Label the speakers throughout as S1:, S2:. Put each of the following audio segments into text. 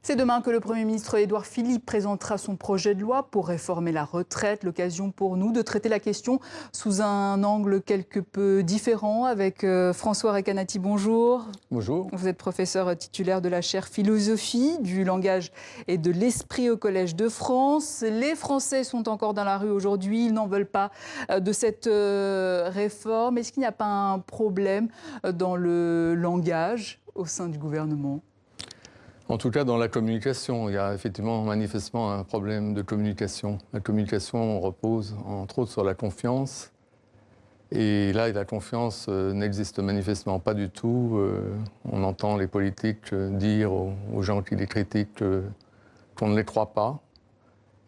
S1: C'est demain que le Premier ministre Édouard Philippe présentera son projet de loi pour réformer la retraite. L'occasion pour nous de traiter la question sous un angle quelque peu différent avec François Recanati. Bonjour.
S2: Bonjour.
S1: Vous êtes professeur titulaire de la chaire philosophie du langage et de l'esprit au Collège de France. Les Français sont encore dans la rue aujourd'hui. Ils n'en veulent pas de cette réforme. Est-ce qu'il n'y a pas un problème dans le langage au sein du gouvernement ?
S2: En tout cas, dans la communication, il y a effectivement manifestement un problème de communication. La communication repose entre autres sur la confiance. Et là, la confiance n'existe manifestement pas du tout. On entend les politiques dire aux gens qui les critiquent qu'on ne les croit pas.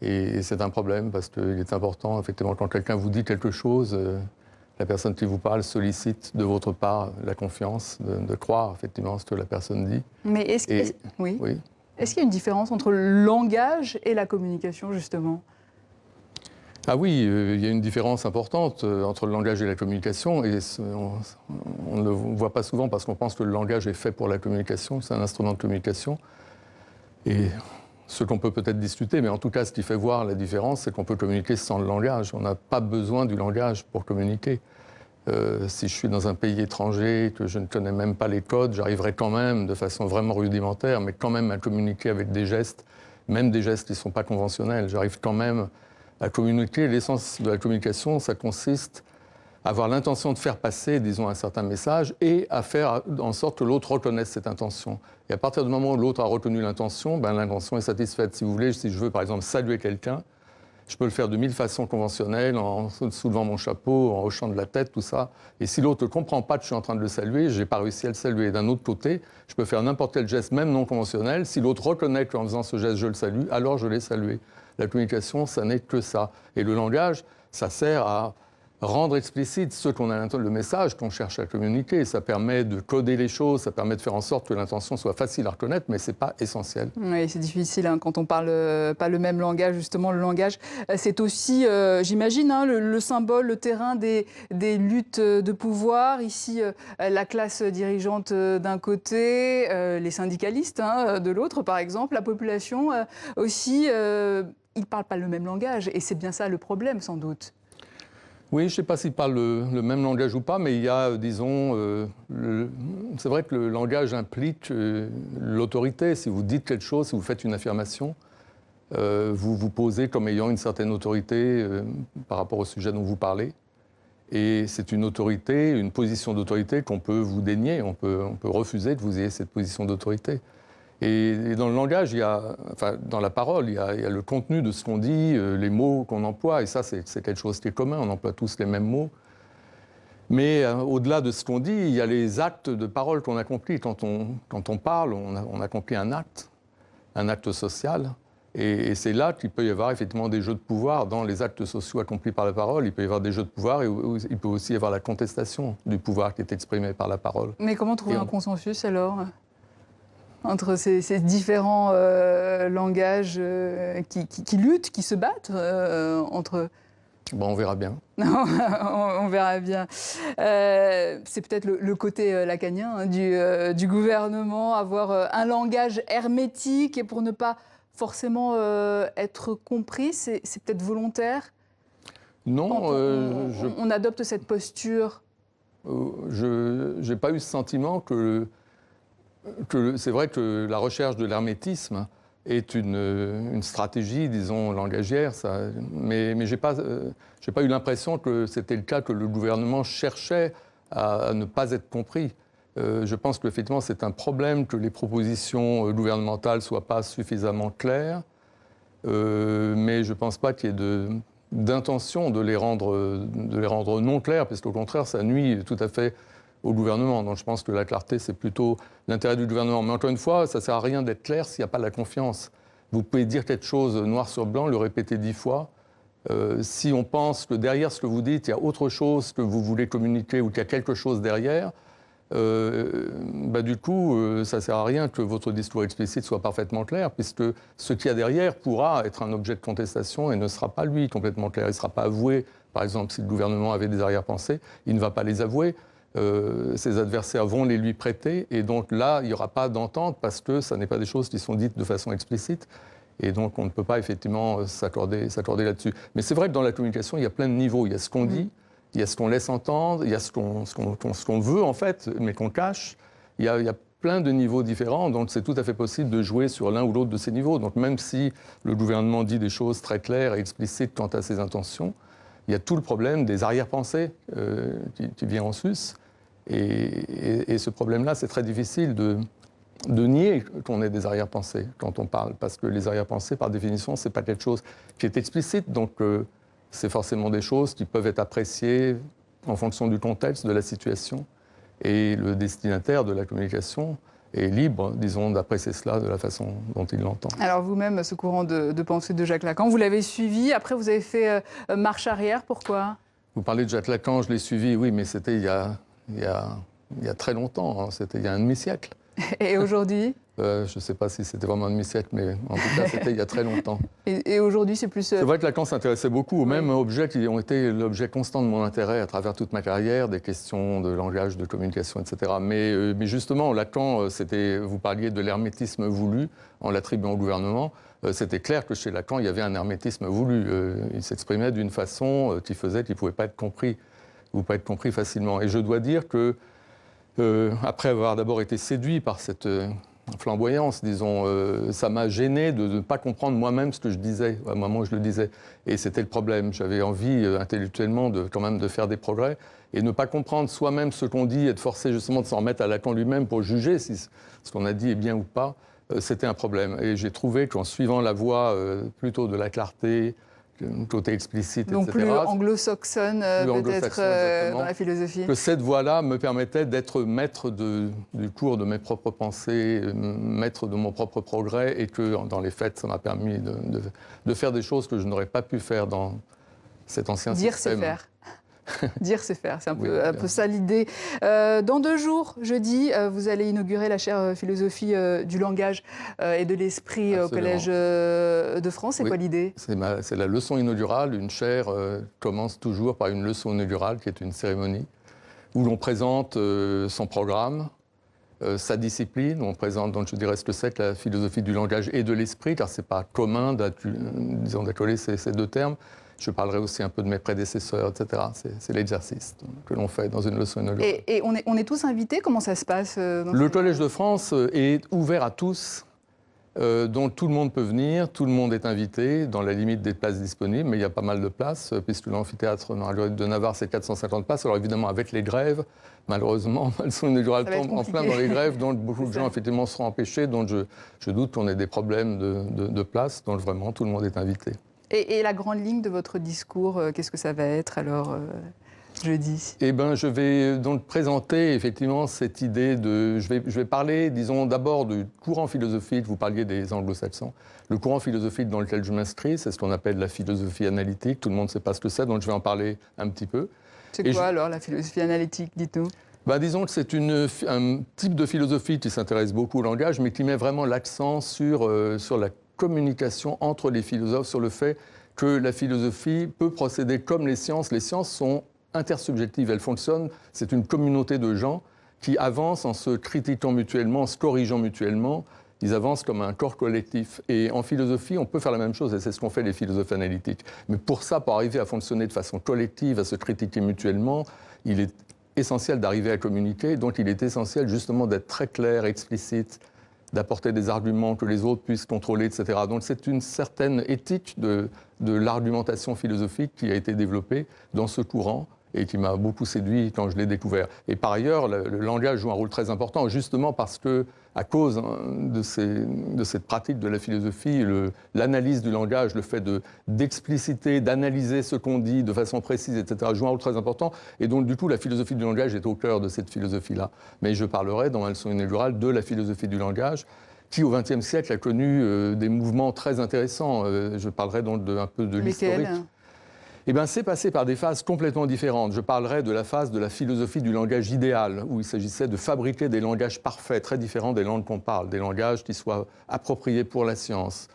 S2: Et c'est un problème parce qu'il est important, effectivement, quand quelqu'un vous dit quelque chose, la personne qui vous parle sollicite de votre part la confiance, de croire effectivement ce que la personne dit.
S1: Mais est-ce qu'il y a une différence entre le langage et la communication, justement ?
S2: Ah oui, il y a une différence importante entre le langage et la communication. Et on ne le voit pas souvent parce qu'on pense que le langage est fait pour la communication, c'est un instrument de communication. Et ce qu'on peut peut-être discuter, mais en tout cas, ce qui fait voir la différence, c'est qu'on peut communiquer sans le langage. On n'a pas besoin du langage pour communiquer. Si je suis dans un pays étranger, que je ne connais même pas les codes, j'arriverai quand même, de façon vraiment rudimentaire, mais quand même à communiquer avec des gestes, même des gestes qui ne sont pas conventionnels. J'arrive quand même à communiquer. L'essence de la communication, ça consiste à avoir l'intention de faire passer, disons, un certain message et à faire en sorte que l'autre reconnaisse cette intention. Et à partir du moment où l'autre a reconnu l'intention, l'intention est satisfaite. Si vous voulez, si je veux, par exemple, saluer quelqu'un, je peux le faire de 1000 façons conventionnelles, en soulevant mon chapeau, en hochant de la tête, tout ça. Et si l'autre ne comprend pas que je suis en train de le saluer, je n'ai pas réussi à le saluer. D'un autre côté, je peux faire n'importe quel geste, même non conventionnel. Si l'autre reconnaît qu'en faisant ce geste, je le salue, alors je l'ai salué. La communication, ça n'est que ça. Et le langage, ça sert à rendre explicite ce qu'on a le message qu'on cherche à communiquer. Ça permet de coder les choses, ça permet de faire en sorte que l'intention soit facile à reconnaître, mais ce n'est pas essentiel.
S1: Oui, c'est difficile quand on parle pas le même langage. Justement, le langage, c'est aussi, j'imagine, le symbole, le terrain des luttes de pouvoir. Ici, la classe dirigeante d'un côté, les syndicalistes de l'autre, par exemple. La population aussi, ils ne parlent pas le même langage. Et c'est bien ça le problème, sans doute.
S2: Oui, je ne sais pas s'ils parlent le même langage ou pas, mais il y a, disons, c'est vrai que le langage implique l'autorité. Si vous dites quelque chose, si vous faites une affirmation, vous vous posez comme ayant une certaine autorité par rapport au sujet dont vous parlez. Et c'est une autorité, une position d'autorité qu'on peut vous dénier, on peut refuser que vous ayez cette position d'autorité. Et dans le langage, dans la parole, il y a le contenu de ce qu'on dit, les mots qu'on emploie, et ça, c'est quelque chose qui est commun, on emploie tous les mêmes mots. Mais au-delà de ce qu'on dit, il y a les actes de parole qu'on accomplit. Quand on parle, on accomplit un acte social, et c'est là qu'il peut y avoir effectivement des jeux de pouvoir dans les actes sociaux accomplis par la parole. Il peut y avoir des jeux de pouvoir, et il peut aussi y avoir la contestation du pouvoir qui est exprimé par la parole.
S1: Mais comment trouver un consensus alors entre ces différents langages qui luttent, qui se battent entre eux?
S2: On verra bien.
S1: On verra bien. C'est peut-être le côté lacanien du gouvernement, avoir un langage hermétique et pour ne pas forcément être compris. C'est peut-être volontaire?
S2: Non.
S1: On adopte cette posture.
S2: Je n'ai pas eu ce sentiment que c'est vrai que la recherche de l'hermétisme est une stratégie, disons, langagière, mais je n'ai pas eu l'impression que c'était le cas, que le gouvernement cherchait à ne pas être compris. Je pense qu'effectivement, c'est un problème que les propositions gouvernementales ne soient pas suffisamment claires, mais je ne pense pas qu'il y ait d'intention de les rendre non claires, parce qu'au contraire, ça nuit tout à fait au gouvernement. Donc je pense que la clarté, c'est plutôt l'intérêt du gouvernement. Mais encore une fois, ça ne sert à rien d'être clair s'il n'y a pas de la confiance. Vous pouvez dire quelque chose noir sur blanc, le répéter 10 fois. Si on pense que derrière ce que vous dites, il y a autre chose que vous voulez communiquer ou qu'il y a quelque chose derrière, du coup, ça ne sert à rien que votre discours explicite soit parfaitement clair, puisque ce qu'il y a derrière pourra être un objet de contestation et ne sera pas, lui, complètement clair. Il ne sera pas avoué. Par exemple, si le gouvernement avait des arrière-pensées, il ne va pas les avouer. ses adversaires vont les lui prêter. Et donc là, il n'y aura pas d'entente parce que ça n'est pas des choses qui sont dites de façon explicite. Et donc, on ne peut pas effectivement s'accorder là-dessus. Mais c'est vrai que dans la communication, il y a plein de niveaux. Il y a ce qu'on dit, il y a ce qu'on laisse entendre, il y a ce qu'on veut, en fait, mais qu'on cache. Il y a plein de niveaux différents, donc c'est tout à fait possible de jouer sur l'un ou l'autre de ces niveaux. Donc même si le gouvernement dit des choses très claires et explicites quant à ses intentions, il y a tout le problème des arrière-pensées qui vient en sus. Et ce problème-là, c'est très difficile de nier qu'on ait des arrière-pensées quand on parle, parce que les arrière-pensées, par définition, ce n'est pas quelque chose qui est explicite, donc c'est forcément des choses qui peuvent être appréciées en fonction du contexte, de la situation. Et le destinataire de la communication est libre, disons, d'apprécier cela de la façon dont il l'entend.
S1: Alors vous-même, ce courant de pensée de Jacques Lacan, vous l'avez suivi, après vous avez fait marche arrière, pourquoi?
S2: Vous parlez de Jacques Lacan, je l'ai suivi, oui, mais c'était il y a très longtemps, hein, c'était il y a un demi-siècle.
S1: Et aujourd'hui?
S2: Je ne sais pas si c'était vraiment un demi-siècle, mais en tout cas, c'était il y a très longtemps.
S1: Et aujourd'hui, c'est plus...
S2: C'est vrai que Lacan s'intéressait beaucoup aux mêmes objets qui ont été l'objet constant de mon intérêt à travers toute ma carrière, des questions de langage, de communication, etc. Mais justement, Lacan, vous parliez de l'hermétisme voulu en l'attribuant au gouvernement. C'était clair que chez Lacan, il y avait un hermétisme voulu. Il s'exprimait d'une façon qui faisait qu'il ne pouvait pas être compris, ou pas être compris facilement. Et je dois dire que, après avoir d'abord été séduit par cette flamboyance, disons, ça m'a gêné de ne pas comprendre moi-même ce que je disais, au moment où je le disais. Et c'était le problème. J'avais envie intellectuellement quand même de faire des progrès et ne pas comprendre soi-même ce qu'on dit et de forcer justement de s'en remettre à Lacan lui-même pour juger si ce qu'on a dit est bien ou pas, c'était un problème. Et j'ai trouvé qu'en suivant la voie plutôt de la clarté, côté explicite,
S1: donc
S2: etc.
S1: plus anglo-saxonne peut-être dans la philosophie.
S2: Que cette voie-là me permettait d'être maître du cours de mes propres pensées, maître de mon propre progrès, et que dans les faits, ça m'a permis de faire des choses que je n'aurais pas pu faire dans cet ancien système.
S1: Dire, c'est faire. Dire, c'est faire, c'est un peu ça l'idée. Dans 2 jours, jeudi, vous allez inaugurer la chaire philosophie du langage et de l'esprit au Collège de France. C'est quoi l'idée?
S2: C'est la leçon inaugurale. Une chaire commence toujours par une leçon inaugurale, qui est une cérémonie, où l'on présente son programme, sa discipline. On présente, donc, je dirais, ce que c'est que la philosophie du langage et de l'esprit, car ce n'est pas commun d'accoler ces deux termes. Je parlerai aussi un peu de mes prédécesseurs, etc. C'est l'exercice que l'on fait dans une leçon inaugurale.
S1: Et on est tous invités? Comment ça se passe
S2: Le Collège de France est ouvert à tous, donc tout le monde peut venir, tout le monde est invité, dans la limite des places disponibles, mais il y a pas mal de places, puisque l'amphithéâtre Marguerite de Navarre, c'est 450 places. Alors évidemment, avec les grèves, malheureusement, la leçon inaugurale tombe en plein dans les grèves, donc beaucoup de gens, effectivement, seront empêchés, donc je doute qu'on ait des problèmes de place, donc vraiment, tout le monde est invité.
S1: Et la grande ligne de votre discours, qu'est-ce que ça va être alors jeudi?
S2: Eh bien, je vais donc présenter effectivement cette idée de... Je vais parler, disons, d'abord du courant philosophique. Vous parliez des anglo-saxons. Le courant philosophique dans lequel je m'inscris, c'est ce qu'on appelle la philosophie analytique. Tout le monde ne sait pas ce que c'est, donc je vais en parler un petit peu.
S1: C'est quoi alors la philosophie analytique, dites-nous?
S2: Disons que c'est un type de philosophie qui s'intéresse beaucoup au langage, mais qui met vraiment l'accent sur la communication entre les philosophes, sur le fait que la philosophie peut procéder comme les sciences. Les sciences sont intersubjectives, elles fonctionnent, c'est une communauté de gens qui avancent en se critiquant mutuellement, en se corrigeant mutuellement, ils avancent comme un corps collectif. Et en philosophie, on peut faire la même chose, et c'est ce qu'ont fait les philosophes analytiques. Mais pour ça, pour arriver à fonctionner de façon collective, à se critiquer mutuellement, il est essentiel d'arriver à communiquer, donc il est essentiel justement d'être très clair, explicite, d'apporter des arguments que les autres puissent contrôler, etc. Donc c'est une certaine éthique de l'argumentation philosophique qui a été développée dans ce courant et qui m'a beaucoup séduit quand je l'ai découvert. Et par ailleurs, le langage joue un rôle très important, justement parce que, à cause de cette pratique de la philosophie, l'analyse du langage, le fait d'expliciter, d'analyser ce qu'on dit de façon précise, etc., joue un rôle très important. Et donc, du coup, la philosophie du langage est au cœur de cette philosophie-là. Mais je parlerai, dans ma leçon inaugurale, de la philosophie du langage, qui, au XXe siècle, a connu des mouvements très intéressants. Je parlerai donc un peu de l'historique. Eh bien, c'est passé par des phases complètement différentes. Je parlerai de la phase de la philosophie du langage idéal, où il s'agissait de fabriquer des langages parfaits, très différents des langues qu'on parle, des langages qui soient appropriés pour la science,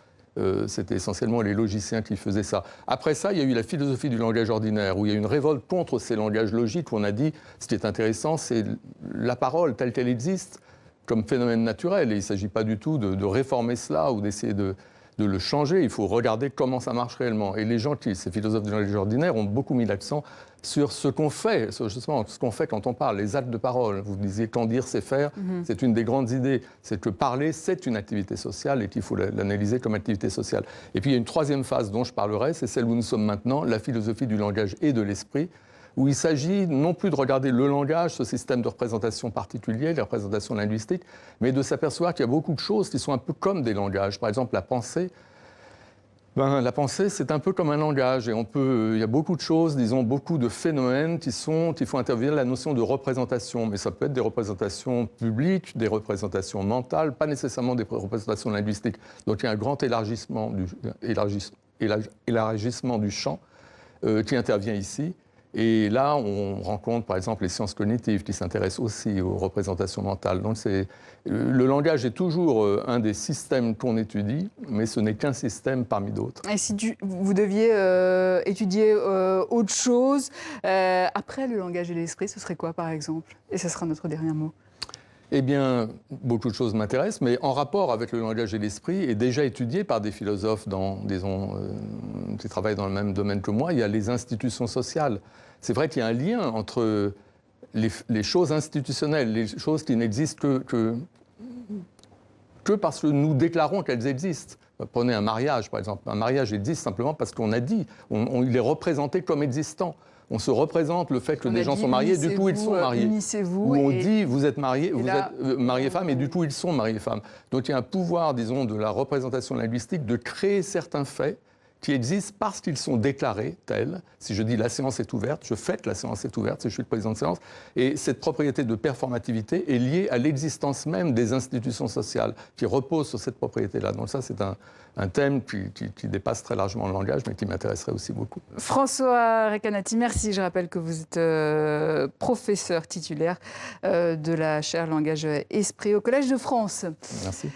S2: C'était essentiellement les logiciens qui faisaient ça. Après ça, il y a eu la philosophie du langage ordinaire, où il y a eu une révolte contre ces langages logiques, où on a dit, ce qui est intéressant, c'est la parole telle qu'elle existe, comme phénomène naturel. Et il ne s'agit pas du tout de réformer cela ou d'essayer de le changer. Il faut regarder comment ça marche réellement. Et les gens ces philosophes du langage ordinaire, ont beaucoup mis l'accent sur ce qu'on fait, justement, ce qu'on fait quand on parle, les actes de parole. Vous disiez qu'en dire, c'est faire. C'est une des grandes idées. C'est que parler, c'est une activité sociale et qu'il faut l'analyser comme activité sociale. Et puis, il y a une troisième phase dont je parlerai, c'est celle où nous sommes maintenant, la philosophie du langage et de l'esprit, où il s'agit non plus de regarder le langage, ce système de représentation particulier, la représentation linguistique, mais de s'apercevoir qu'il y a beaucoup de choses qui sont un peu comme des langages. Par exemple, la pensée. La pensée, c'est un peu comme un langage. Et il y a beaucoup de choses, disons, beaucoup de phénomènes qui font intervenir la notion de représentation. Mais ça peut être des représentations publiques, des représentations mentales, pas nécessairement des représentations linguistiques. Donc il y a un grand élargissement du champ qui intervient ici. Et là, on rencontre par exemple les sciences cognitives qui s'intéressent aussi aux représentations mentales. Donc le langage est toujours un des systèmes qu'on étudie, mais ce n'est qu'un système parmi d'autres.
S1: Et si vous deviez étudier autre chose, après le langage et l'esprit, ce serait quoi par exemple? Et ce sera notre dernier mot.
S2: Eh bien, beaucoup de choses m'intéressent, mais en rapport avec le langage et l'esprit, et déjà étudié par des philosophes qui travaillent dans le même domaine que moi, il y a les institutions sociales. C'est vrai qu'il y a un lien entre les choses institutionnelles, les choses qui n'existent que parce que nous déclarons qu'elles existent. Prenez un mariage, par exemple. Un mariage existe simplement parce qu'on a dit, il est représenté comme existant. On se représente le fait que des gens sont mariés, du coup ils sont mariés.
S1: Unissez-vous.
S2: Ou on dit vous êtes mariés, vous êtes mariés-femmes, et du coup ils sont mariés-femmes. Donc il y a un pouvoir, disons, de la représentation linguistique de créer certains faits qui existent parce qu'ils sont déclarés tels. Si je dis la séance est ouverte, je fête la séance est ouverte, si je suis le président de séance. Et cette propriété de performativité est liée à l'existence même des institutions sociales qui reposent sur cette propriété-là. Donc ça, c'est un thème qui dépasse très largement le langage, mais qui m'intéresserait aussi beaucoup.
S1: François Recanati, merci. Je rappelle que vous êtes professeur titulaire de la chaire Langage Esprit au Collège de France.
S2: Merci.